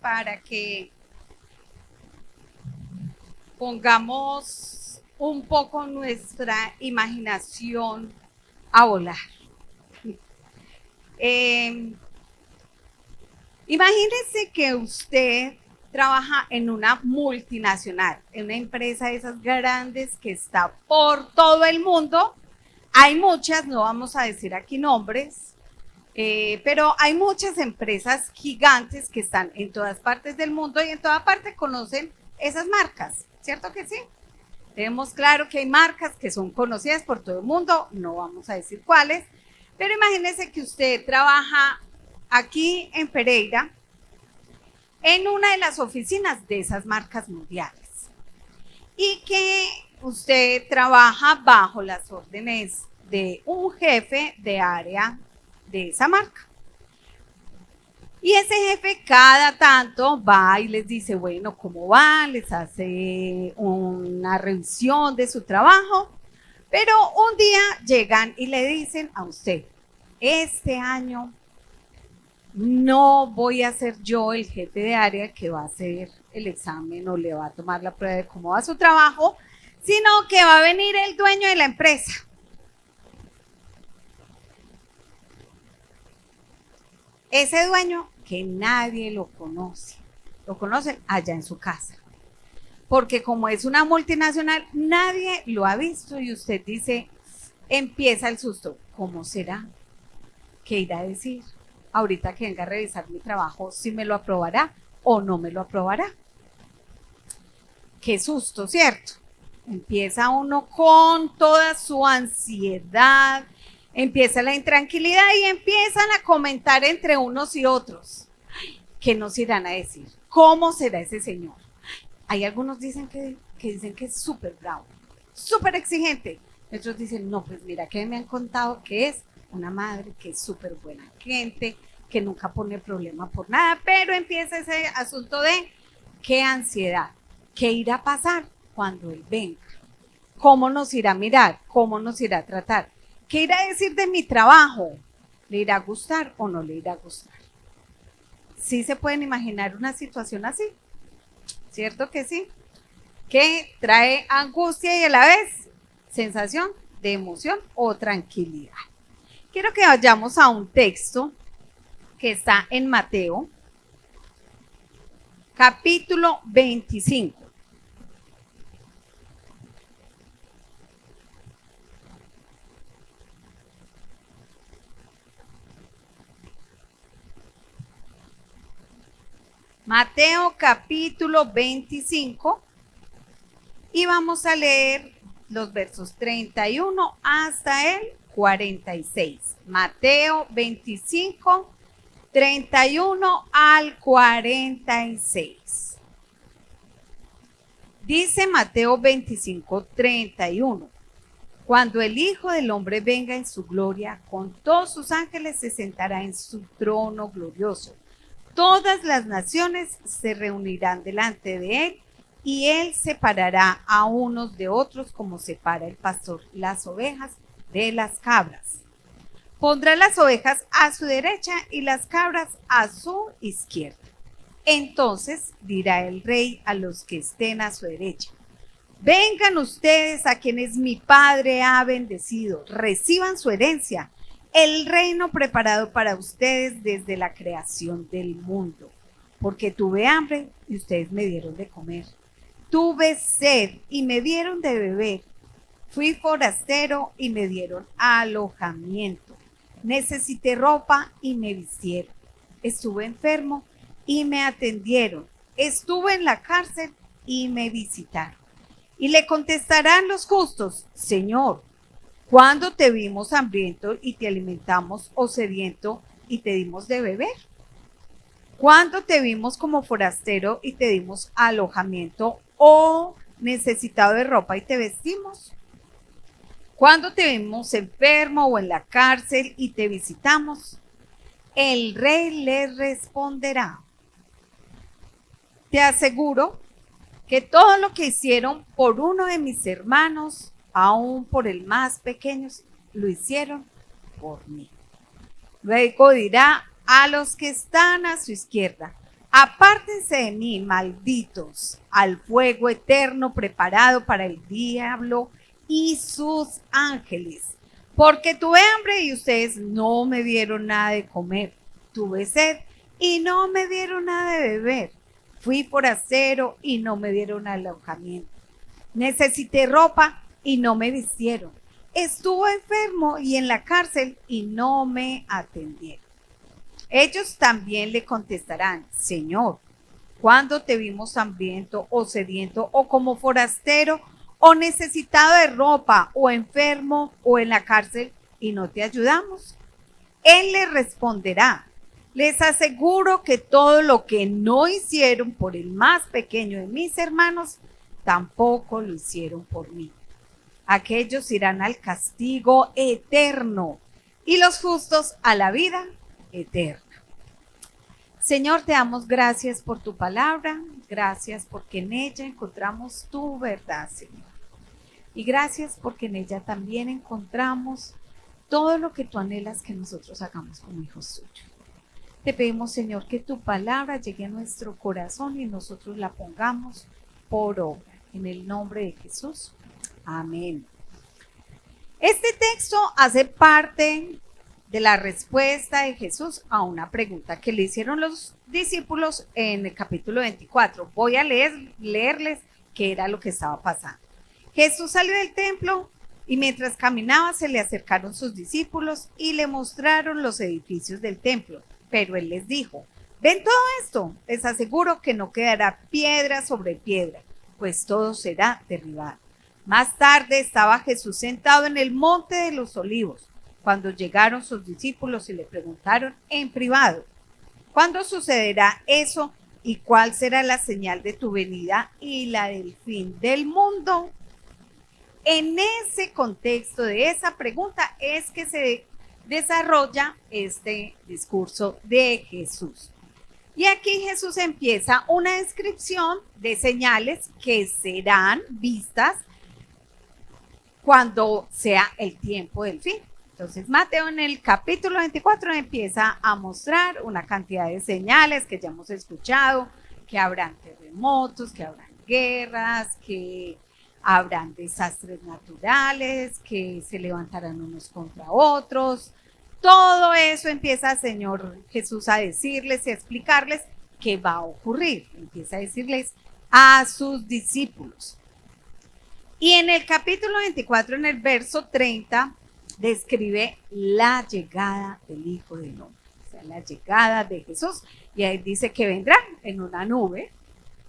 para que pongamos un poco nuestra imaginación a volar. Imagínese que usted trabaja en una multinacional, en una empresa de esas grandes que está por todo el mundo. Hay muchas, no vamos a decir aquí nombres, pero hay muchas empresas gigantes que están en todas partes del mundo y en toda parte conocen esas marcas, ¿cierto que sí? Tenemos claro que hay marcas que son conocidas por todo el mundo, no vamos a decir cuáles, pero imagínese que usted trabaja aquí en Pereira en una de las oficinas de esas marcas mundiales y que usted trabaja bajo las órdenes de un jefe de área de esa marca. Y ese jefe cada tanto va y les dice, bueno, ¿cómo va? Les hace una revisión de su trabajo, pero un día llegan y le dicen a usted, este año no voy a ser yo el jefe de área que va a hacer el examen o le va a tomar la prueba de cómo va su trabajo, sino que va a venir el dueño de la empresa. Ese dueño que nadie lo conocen allá en su casa. Porque como es una multinacional, nadie lo ha visto y usted dice, empieza el susto. ¿Cómo será? ¿Qué irá a decir? Ahorita que venga a revisar mi trabajo, si me lo aprobará o no me lo aprobará. Qué susto, ¿cierto? Empieza uno con toda su ansiedad, empieza la intranquilidad y empiezan a comentar entre unos y otros. ¿Qué nos irán a decir? ¿Cómo será ese señor? Hay algunos dicen que dicen que es súper bravo, súper exigente. Otros dicen, no, pues mira que me han contado que es una madre, que es súper buena gente, que nunca pone problema por nada, pero empieza ese asunto de qué ansiedad, qué irá a pasar cuando él venga, cómo nos irá a mirar, cómo nos irá a tratar, qué irá a decir de mi trabajo, le irá a gustar o no le irá a gustar. ¿Sí se pueden imaginar una situación así? ¿Cierto que sí? Que trae angustia y a la vez sensación de emoción o tranquilidad. Quiero que vayamos a un texto que está en Mateo, capítulo 25. Mateo capítulo 25 y vamos a leer los versos 31 hasta el 46. Mateo 25, 31 al 46. Dice Mateo 25, 31. Cuando el Hijo del Hombre venga en su gloria, con todos sus ángeles se sentará en su trono glorioso. Todas las naciones se reunirán delante de él y él separará a unos de otros como separa el pastor las ovejas de las cabras. Pondrá las ovejas a su derecha y las cabras a su izquierda. Entonces dirá el rey a los que estén a su derecha, vengan ustedes a quienes mi Padre ha bendecido, reciban su herencia, el reino preparado para ustedes desde la creación del mundo. Porque tuve hambre y ustedes me dieron de comer. Tuve sed y me dieron de beber. Fui forastero y me dieron alojamiento. Necesité ropa y me vistieron. Estuve enfermo y me atendieron. Estuve en la cárcel y me visitaron. Y le contestarán los justos, Señor, ¿cuándo te vimos hambriento y te alimentamos o sediento y te dimos de beber? ¿Cuándo te vimos como forastero y te dimos alojamiento o necesitado de ropa y te vestimos? ¿Cuándo te vimos enfermo o en la cárcel y te visitamos? El rey le responderá, te aseguro que todo lo que hicieron por uno de mis hermanos, aún por el más pequeño, lo hicieron por mí. Luego dirá a los que están a su izquierda, apártense de mí, malditos, al fuego eterno preparado para el diablo y sus ángeles. Porque tuve hambre y ustedes no me dieron nada de comer. Tuve sed y no me dieron nada de beber. Fui forastero y no me dieron alojamiento. Necesité ropa y no me vistieron. Estuve enfermo y en la cárcel y no me atendieron. Ellos también le contestarán: Señor, ¿cuándo te vimos hambriento o sediento o como forastero o necesitado de ropa o enfermo o en la cárcel y no te ayudamos? Él le responderá: les aseguro que todo lo que no hicieron por el más pequeño de mis hermanos, tampoco lo hicieron por mí. Aquellos irán al castigo eterno y los justos a la vida eterna. Señor, te damos gracias por tu palabra, gracias porque en ella encontramos tu verdad, Señor. Y gracias porque en ella también encontramos todo lo que tú anhelas que nosotros hagamos como hijos tuyos. Te pedimos, Señor, que tu palabra llegue a nuestro corazón y nosotros la pongamos por obra. En el nombre de Jesús. Amén. Este texto hace parte de la respuesta de Jesús a una pregunta que le hicieron los discípulos en el capítulo 24. Voy a leerles qué era lo que estaba pasando. Jesús salió del templo y mientras caminaba se le acercaron sus discípulos y le mostraron los edificios del templo. Pero él les dijo: ¿ven todo esto? Les aseguro que no quedará piedra sobre piedra, pues todo será derribado. Más tarde estaba Jesús sentado en el monte de los olivos, cuando llegaron sus discípulos y le preguntaron en privado: ¿cuándo sucederá eso y cuál será la señal de tu venida y la del fin del mundo? En ese contexto de esa pregunta es que se desarrolla este discurso de Jesús. Y aquí Jesús empieza una descripción de señales que serán vistas cuando sea el tiempo del fin. Entonces Mateo en el capítulo 24 empieza a mostrar una cantidad de señales que ya hemos escuchado, que habrán terremotos, que habrán guerras, que habrán desastres naturales, que se levantarán unos contra otros. Todo eso empieza el Señor Jesús a decirles y a explicarles qué va a ocurrir. Empieza a decirles a sus discípulos. Y en el capítulo 24, en el verso 30, describe la llegada del Hijo del Hombre. O sea, la llegada de Jesús. Y ahí dice que vendrá en una nube,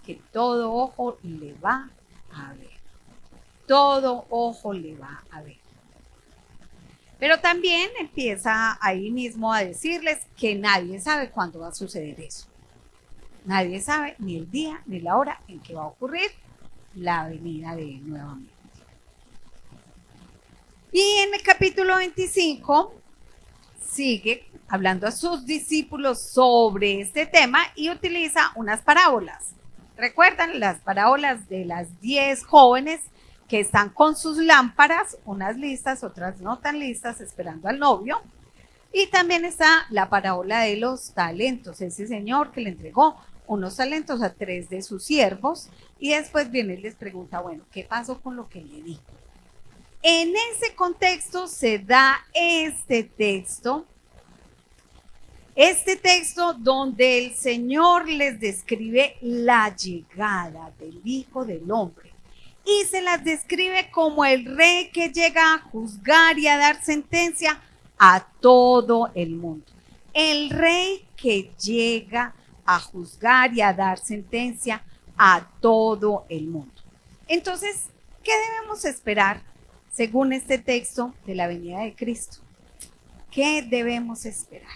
que todo ojo le va a ver. Todo ojo le va a ver. Pero también empieza ahí mismo a decirles que nadie sabe cuándo va a suceder eso. Nadie sabe ni el día ni la hora en que va a ocurrir la venida de él nuevamente. Y en el capítulo 25 sigue hablando a sus discípulos sobre este tema y utiliza unas parábolas. ¿Recuerdan las parábolas de las 10 jóvenes que están con sus lámparas, unas listas, otras no tan listas, esperando al novio? Y también está la parábola de los talentos, ese señor que le entregó unos talentos a 3 de sus siervos y después viene y les pregunta, bueno, ¿qué pasó con lo que le di? En ese contexto se da este texto donde el Señor les describe la llegada del Hijo del Hombre y se las describe como el rey que llega a juzgar y a dar sentencia a todo el mundo. El rey que llega a juzgar y a dar sentencia a todo el mundo. Entonces, ¿qué debemos esperar según este texto de la venida de Cristo? ¿Qué debemos esperar?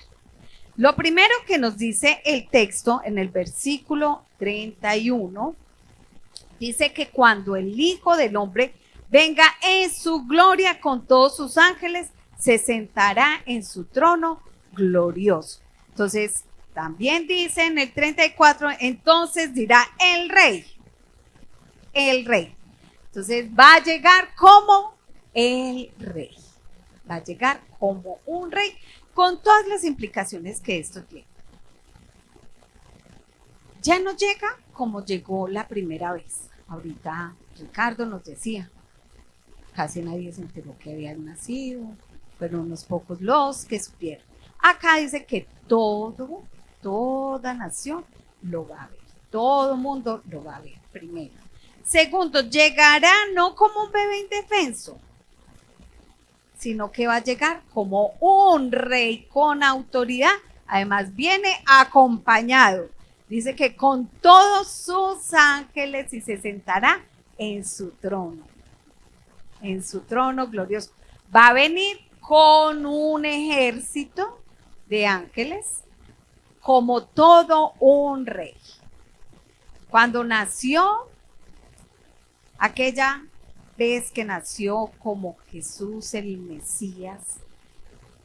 Lo primero que nos dice el texto en el versículo 31, dice que cuando el Hijo del Hombre venga en su gloria con todos sus ángeles, se sentará en su trono glorioso. Entonces, también dice en el 34, entonces dirá el rey. Entonces, va a llegar como el rey. Va a llegar como un rey con todas las implicaciones que esto tiene. ya no llega como llegó la primera vez. Ahorita Ricardo nos decía, casi nadie se enteró que habían nacido, pero unos pocos los que supieron. Acá dice que toda nación lo va a ver, todo mundo lo va a ver, primero. Segundo, llegará no como un bebé indefenso, sino que va a llegar como un rey con autoridad. Además viene acompañado. Dice que con todos sus ángeles y se sentará en su trono glorioso. Va a venir con un ejército de ángeles como todo un rey. Cuando nació, aquella vez que nació como Jesús el Mesías,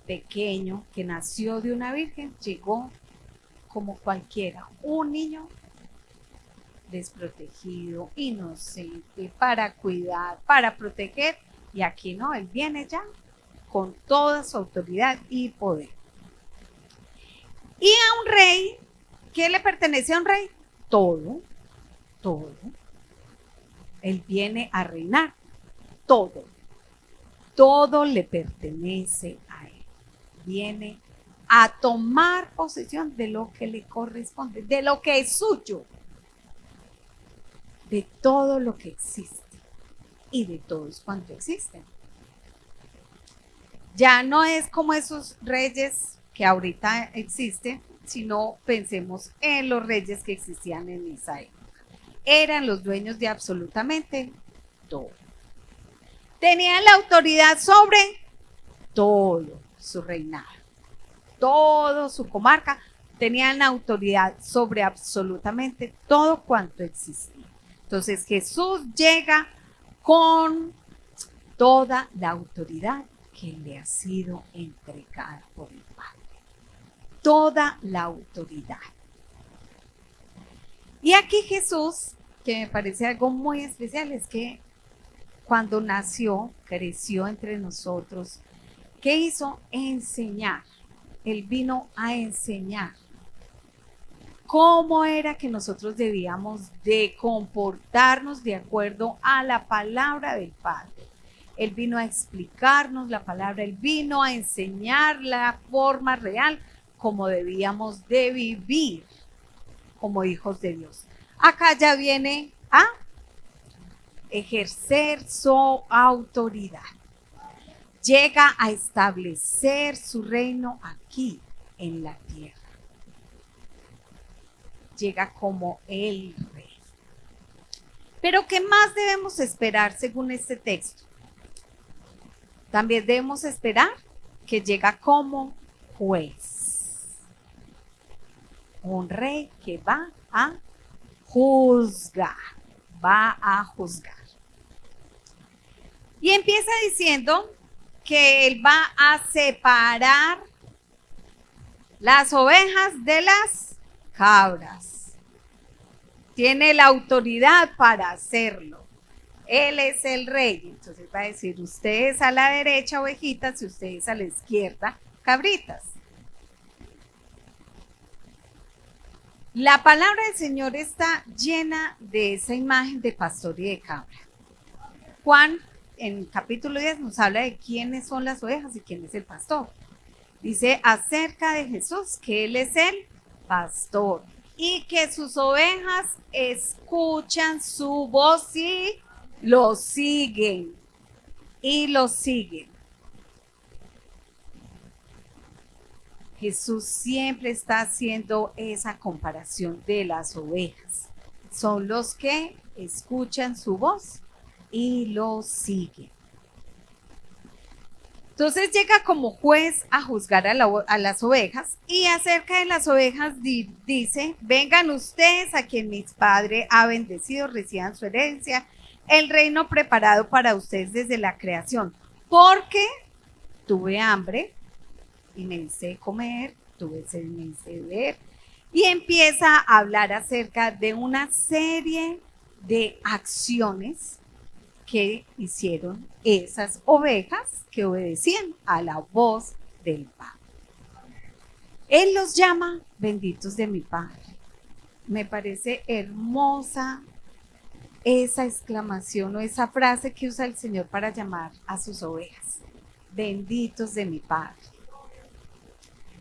pequeño, que nació de una virgen, llegó como cualquiera, un niño desprotegido, inocente, para cuidar, para proteger, y aquí no, él viene ya con toda su autoridad y poder. Y a un rey, ¿qué le pertenece a un rey? Todo. Él viene a reinar, todo le pertenece a él. Viene a tomar posesión de lo que le corresponde, de lo que es suyo, de todo lo que existe y de todos cuantos existen. Ya no es como esos reyes que ahorita existen, sino pensemos en los reyes que existían en esa época. Eran los dueños de absolutamente todo. Tenían la autoridad sobre todo su reinado, todo su comarca, tenían autoridad sobre absolutamente todo cuanto existía. Entonces Jesús llega con toda la autoridad que le ha sido entregada por el Padre. Toda la autoridad. Y aquí Jesús, que me parece algo muy especial, es que cuando nació, creció entre nosotros, ¿qué hizo? Enseñar. Él vino a enseñar cómo era que nosotros debíamos de comportarnos de acuerdo a la palabra del Padre. Él vino a explicarnos la palabra, él vino a enseñar la forma real como debíamos de vivir como hijos de Dios. Acá ya viene a ejercer su autoridad. Llega a establecer su reino aquí en la tierra. Llega como el rey. Pero ¿qué más debemos esperar según este texto? También debemos esperar que llega como juez. Un rey que va a juzgar. Va a juzgar. Y empieza diciendo que él va a separar las ovejas de las cabras. Tiene la autoridad para hacerlo. Él es el rey. Entonces va a decir, ustedes a la derecha ovejitas y ustedes a la izquierda cabritas. La palabra del Señor está llena de esa imagen de pastor y de cabra. Juan en capítulo 10 nos habla de quiénes son las ovejas y quién es el pastor. Dice acerca de Jesús que Él es el pastor y que sus ovejas escuchan su voz y lo siguen. Y lo siguen. Jesús siempre está haciendo esa comparación de las ovejas. Son los que escuchan su voz y lo siguen. Entonces llega como juez a juzgar a las ovejas y acerca de las ovejas dice, vengan ustedes a quien mi Padre ha bendecido, reciban su herencia, el reino preparado para ustedes desde la creación, porque tuve hambre y me hice de comer, tuve sed y me hice de beber, y empieza a hablar acerca de una serie de acciones que hicieron esas ovejas que obedecían a la voz del Padre. Él los llama benditos de mi Padre. me parece hermosa esa exclamación o esa frase que usa el Señor para llamar a sus ovejas. Benditos de mi Padre.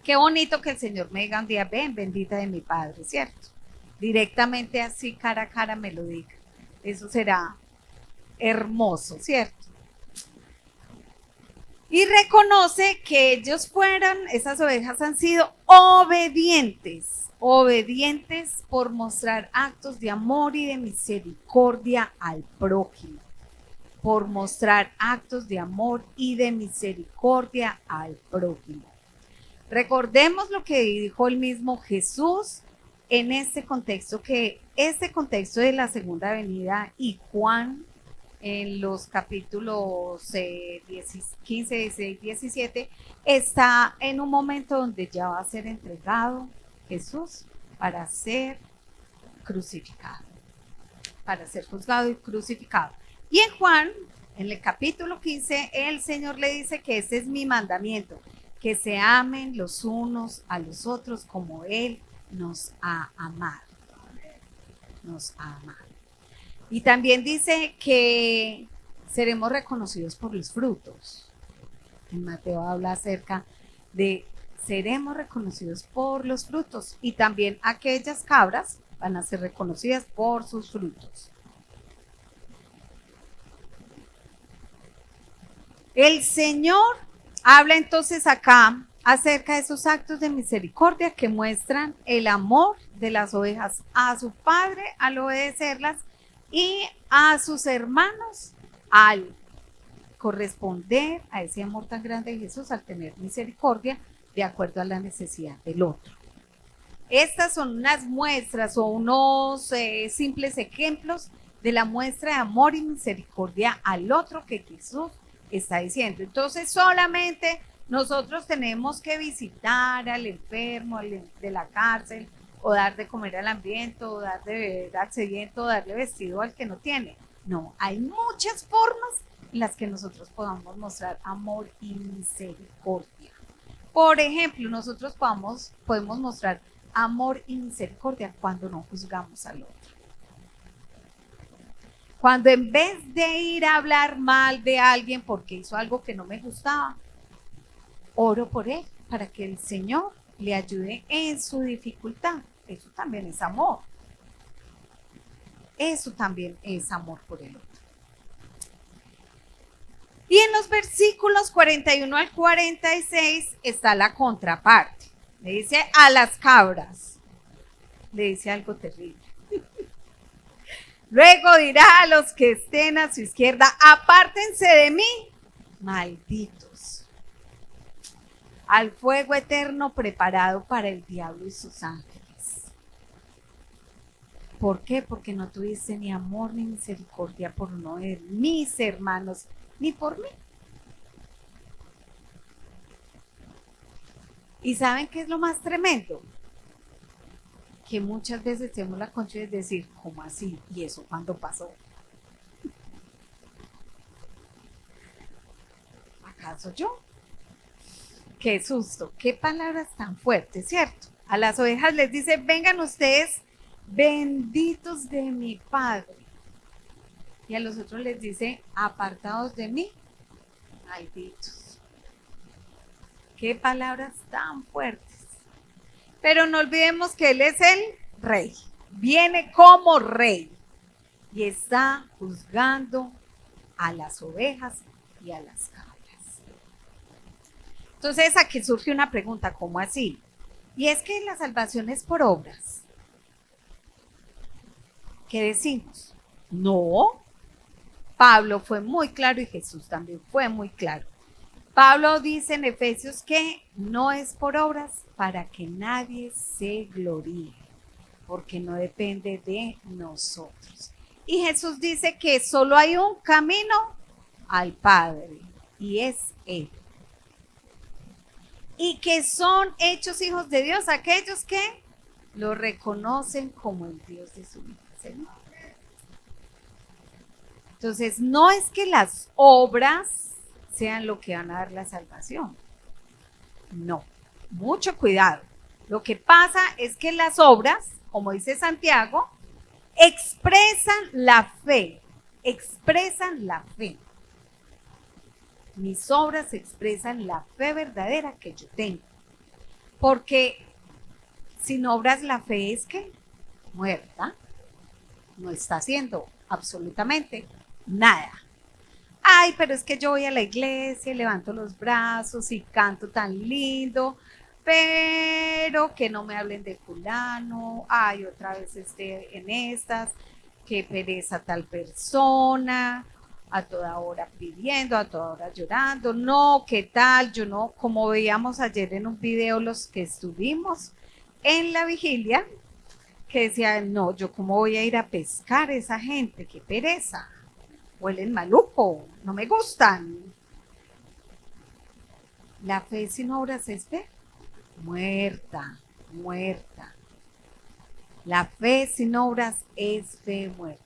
Qué bonito que el Señor me diga un día, ven, bendita de mi Padre, ¿cierto? Directamente así, cara a cara, me lo diga. Eso será hermoso, ¿cierto? Y reconoce que ellos fueron, esas ovejas han sido obedientes por mostrar actos de amor y de misericordia al prójimo, por mostrar actos de amor y de misericordia al prójimo. Recordemos lo que dijo el mismo Jesús en este contexto, que este contexto de la segunda venida, y Juan en los capítulos 15, 16, 17, está en un momento donde ya va a ser entregado Jesús para ser crucificado, para ser juzgado y crucificado. Y en Juan, en el capítulo 15, el Señor le dice que ese es mi mandamiento, que se amen los unos a los otros como Él nos ha amado. Nos ha amado. Y también dice que seremos reconocidos por los frutos. En Mateo habla acerca de seremos reconocidos por los frutos, y también aquellas cabras van a ser reconocidas por sus frutos. El Señor habla entonces acá acerca de esos actos de misericordia que muestran el amor de las ovejas a su Padre al obedecerlas, y a sus hermanos al corresponder a ese amor tan grande de Jesús, al tener misericordia de acuerdo a la necesidad del otro. Estas son unas muestras o unos simples ejemplos de la muestra de amor y misericordia al otro que Jesús está diciendo. Entonces solamente nosotros tenemos que visitar al enfermo, de la cárcel, o dar de comer al hambriento, o dar de beber al sediento, o darle vestido al que no tiene. No, hay muchas formas en las que nosotros podamos mostrar amor y misericordia. Por ejemplo, nosotros podemos mostrar amor y misericordia cuando no juzgamos al otro. Cuando en vez de ir a hablar mal de alguien porque hizo algo que no me gustaba, oro por él para que el Señor le ayude en su dificultad. Eso también es amor. Eso también es amor por el otro. Y en los versículos 41 al 46 está la contraparte. Le dice a las cabras, le dice algo terrible. Luego dirá a los que estén a su izquierda, apártense de mí, malditos, al fuego eterno preparado para el diablo y sus ángeles. ¿Por qué? Porque no tuviste ni amor ni misericordia por uno de mis hermanos, ni por mí. ¿Y saben qué es lo más tremendo? Que muchas veces tenemos la concha de decir, ¿cómo así? ¿Y eso cuándo pasó? ¿Acaso yo? Qué susto, qué palabras tan fuertes, ¿cierto? A las ovejas les dice, vengan ustedes, benditos de mi Padre. Y a los otros les dice, apartados de mí, malditos. Qué palabras tan fuertes. Pero no olvidemos que Él es el rey. Viene como rey. Y está juzgando a las ovejas y a las cabras. Entonces aquí surge una pregunta, ¿cómo así? Y es que la salvación es por obras. ¿Qué decimos? No. Pablo fue muy claro y Jesús también fue muy claro. Pablo dice en Efesios que no es por obras para que nadie se gloríe, porque no depende de nosotros. Y Jesús dice que solo hay un camino al Padre, y es Él. Y que son hechos hijos de Dios aquellos que lo reconocen como el Dios de su vida. ¿Sí? Entonces, no es que las obras sean lo que van a dar la salvación. No, mucho cuidado. Lo que pasa es que las obras como dice Santiago, expresan la fe, expresan la fe. Mis obras expresan la fe verdadera que yo tengo. Porque sin obras la fe es que muerta, no está haciendo absolutamente nada. Ay, pero es que yo voy a la iglesia y levanto los brazos y canto tan lindo, pero que no me hablen de fulano, ay, otra vez esté en estas, que pereza tal persona, a toda hora pidiendo, a toda hora llorando, no, ¿qué tal? Yo no, como veíamos ayer en un video los que estuvimos en la vigilia, que decían, no, yo cómo voy a ir a pescar a esa gente, qué pereza, huelen maluco, no me gustan. La fe sin obras es fe, muerta, muerta. La fe sin obras es fe muerta.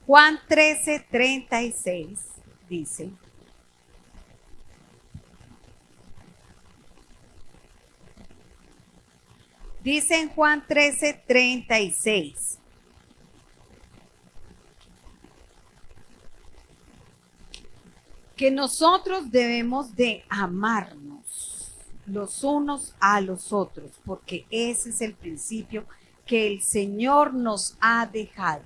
Juan 13:36 dice, en Juan 13:36, que nosotros debemos de amarnos los unos a los otros, porque ese es el principio que el Señor nos ha dejado,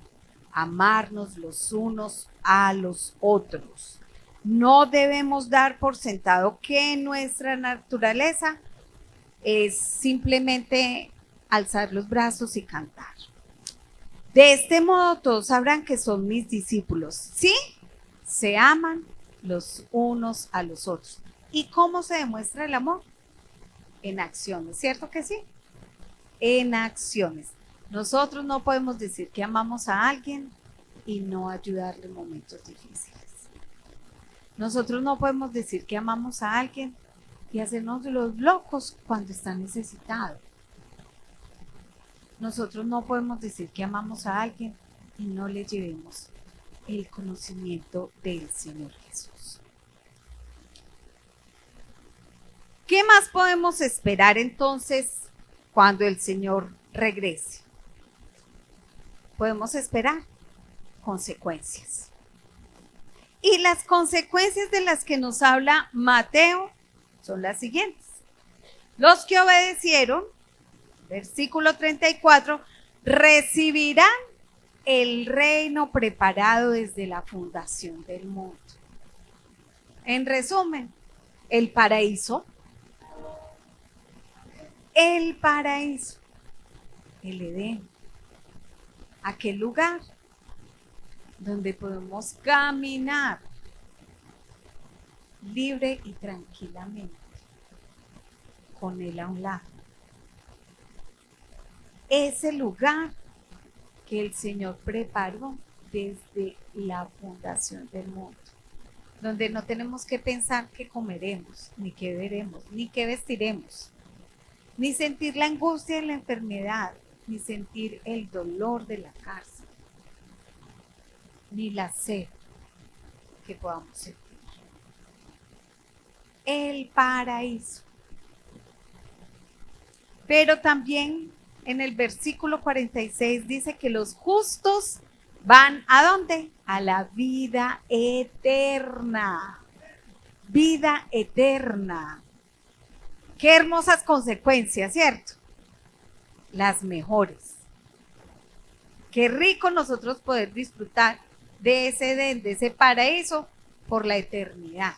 amarnos los unos a los otros. No debemos dar por sentado que nuestra naturaleza es simplemente alzar los brazos y cantar. De este modo todos sabrán que son mis discípulos. Sí, se aman los unos a los otros. ¿Y cómo se demuestra el amor? En acciones, ¿cierto que sí? En acciones. Nosotros no podemos decir que amamos a alguien y no ayudarle en momentos difíciles. Nosotros no podemos decir que amamos a alguien y hacernos los locos cuando está necesitado. Nosotros no podemos decir que amamos a alguien y no le llevemos el conocimiento del Señor Jesús. ¿Qué más podemos esperar entonces cuando el Señor regrese? Podemos esperar consecuencias. Y las consecuencias de las que nos habla Mateo son las siguientes. Los que obedecieron, versículo 34, recibirán el reino preparado desde la fundación del mundo. En resumen, el paraíso, el Edén, aquel lugar donde podemos caminar libre y tranquilamente con Él a un lado. Ese lugar que el Señor preparó desde la fundación del mundo, donde no tenemos que pensar qué comeremos, ni qué veremos, ni qué vestiremos, ni sentir la angustia de la enfermedad, ni sentir el dolor de la cárcel, ni la sed que podamos sentir. El paraíso. Pero también en el versículo 46 dice que los justos van ¿a dónde? A la vida eterna. Vida eterna. Qué hermosas consecuencias, ¿cierto? Las mejores. Qué rico nosotros poder disfrutar de ese Edén, de ese paraíso por la eternidad.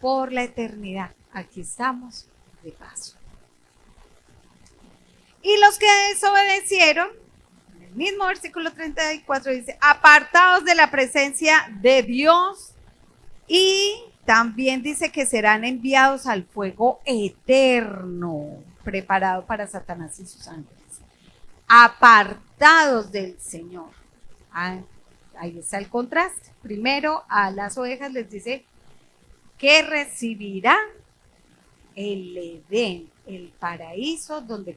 Por la eternidad. Aquí estamos de paso. Y los que desobedecieron, en el mismo versículo 34 dice, apartados de la presencia de Dios, y también dice que serán enviados al fuego eterno, preparado para Satanás y sus ángeles. Apartados del Señor. Ahí está el contraste. Primero a las ovejas les dice que recibirán el Edén, el paraíso donde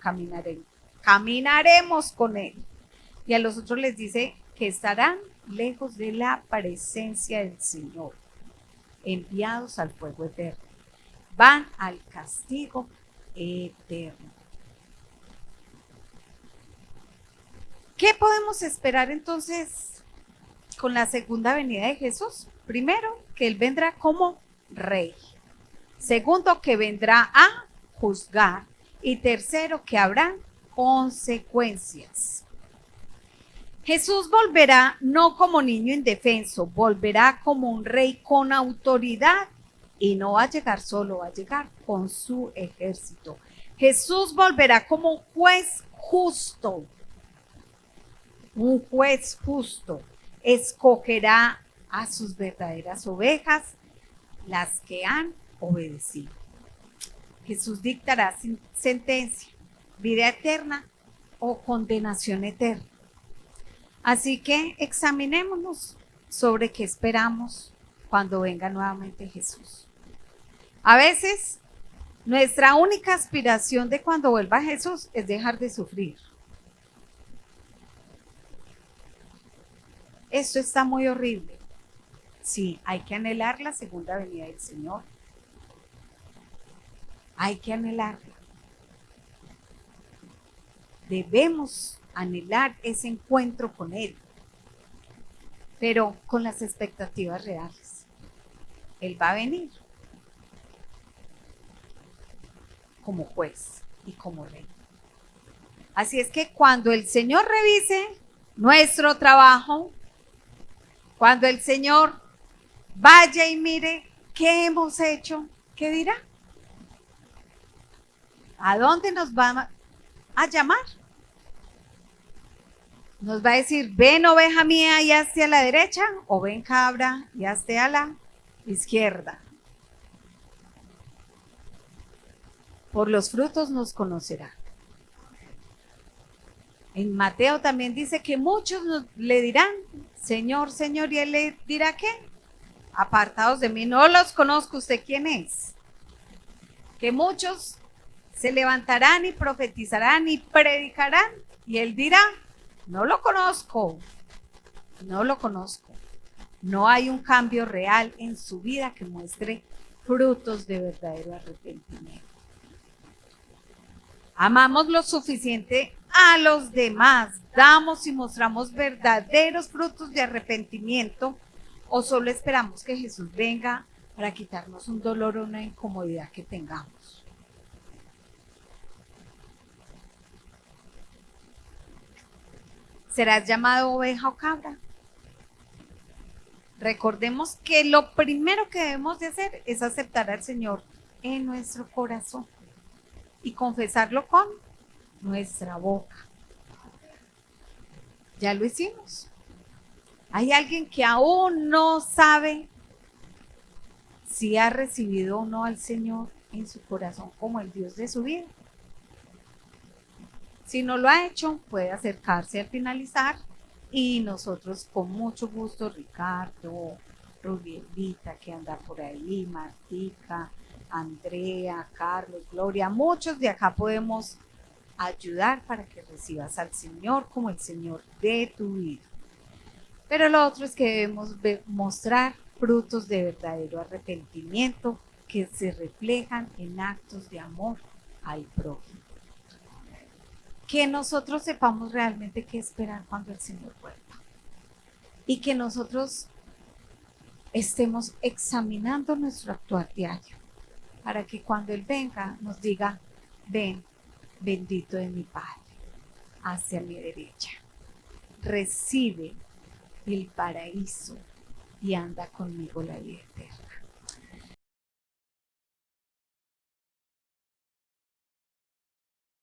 caminaremos con Él. Y a los otros les dice que estarán lejos de la presencia del Señor, enviados al fuego eterno. Van al castigo eterno. ¿Qué podemos esperar entonces con la segunda venida de Jesús? Primero, que Él vendrá como rey. Segundo, que vendrá a juzgar. Y tercero, que habrá consecuencias. Jesús volverá no como niño indefenso, volverá como un rey con autoridad y no va a llegar solo, va a llegar con su ejército. Jesús volverá como un juez justo. Un juez justo escogerá a sus verdaderas ovejas, las que han obedecido. Jesús dictará sentencia, vida eterna o condenación eterna. Así que examinémonos sobre qué esperamos cuando venga nuevamente Jesús. A veces, nuestra única aspiración de cuando vuelva Jesús es dejar de sufrir. Esto está muy horrible. Sí, hay que anhelar la segunda venida del Señor. Hay que anhelarla. Debemos anhelar ese encuentro con Él, pero con las expectativas reales. Él va a venir como juez y como rey. Así es que cuando el Señor revise nuestro trabajo, cuando el Señor vaya y mire qué hemos hecho, ¿qué dirá? ¿A dónde nos va a llamar? Nos va a decir, ven oveja mía y hazte a la derecha, o ven cabra y hazte a la izquierda. Por los frutos nos conocerá. En Mateo también dice que muchos le dirán, Señor, Señor, y Él le dirá, ¿qué? Apartados de mí, no los conozco, ¿usted quién es? Que muchos se levantarán y profetizarán y predicarán, y Él dirá, no lo conozco, no lo conozco. No hay un cambio real en su vida que muestre frutos de verdadero arrepentimiento. Amamos lo suficiente a los demás, damos y mostramos verdaderos frutos de arrepentimiento, o solo esperamos que Jesús venga para quitarnos un dolor o una incomodidad que tengamos. ¿Serás llamado oveja o cabra? Recordemos que lo primero que debemos de hacer es aceptar al Señor en nuestro corazón y confesarlo con nuestra boca. Ya lo hicimos. Hay alguien que aún no sabe si ha recibido o no al Señor en su corazón como el Dios de su vida. Si no lo ha hecho, puede acercarse al finalizar y nosotros con mucho gusto, Ricardo, Rubielita que anda por ahí, Martica, Andrea, Carlos, Gloria, muchos de acá podemos ayudar para que recibas al Señor como el Señor de tu vida. Pero lo otro es que debemos mostrar frutos de verdadero arrepentimiento que se reflejan en actos de amor al prójimo. Que nosotros sepamos realmente qué esperar cuando el Señor vuelva. Y que nosotros estemos examinando nuestro actuar diario para que cuando Él venga nos diga, ven, bendito de mi Padre, hacia mi derecha. Recibe el paraíso y anda conmigo la vida eterna.